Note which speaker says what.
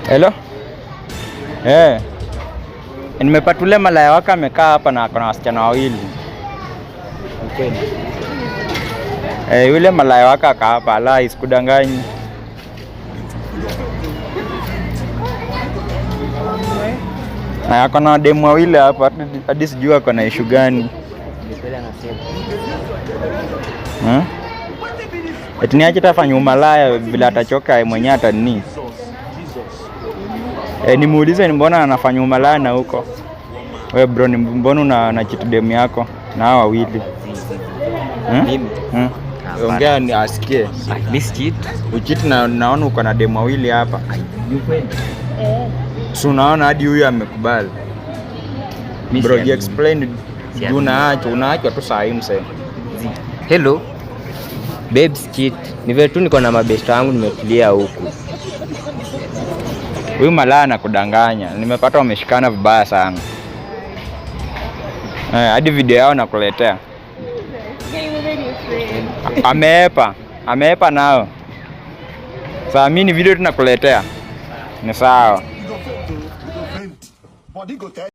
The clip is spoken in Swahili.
Speaker 1: Hello? Nimepata ule malaya wake amekaa hapa na akona wasichana wawili.
Speaker 2: Ukweli?
Speaker 1: Yule malaya wake aka hapa, ala isikudanganyi. Akona demu wawili hapa, hadi sijui akona issue gani. Eti niache tafanya umalaya bila atachoka mwenyewe atanini. Nimuulize ni mbona anafanya umalaya na huko. Wewe bro, ni mbona una cheat demu yako na hao wawili?
Speaker 2: Mimi?
Speaker 1: Ongea ni asikie.
Speaker 2: Miss cheat.
Speaker 1: Ucheat na naona uko na demu wawili hapa.
Speaker 2: Ni kweli?
Speaker 1: So unaona hadi huyu amekubali. Bro, you explain. Unaachwa tu saa hii msee.
Speaker 2: Hello. Babes cheat. Ni vile tu niko na mabesta wangu nimetulia huku.
Speaker 1: Huyu malaya anakudanganya. Nimepata wameshikana vibaya sana. Hadi video yao nakuletea. Ameepa nao. Sasa mimi ni video tunakuletea. Ni sawa.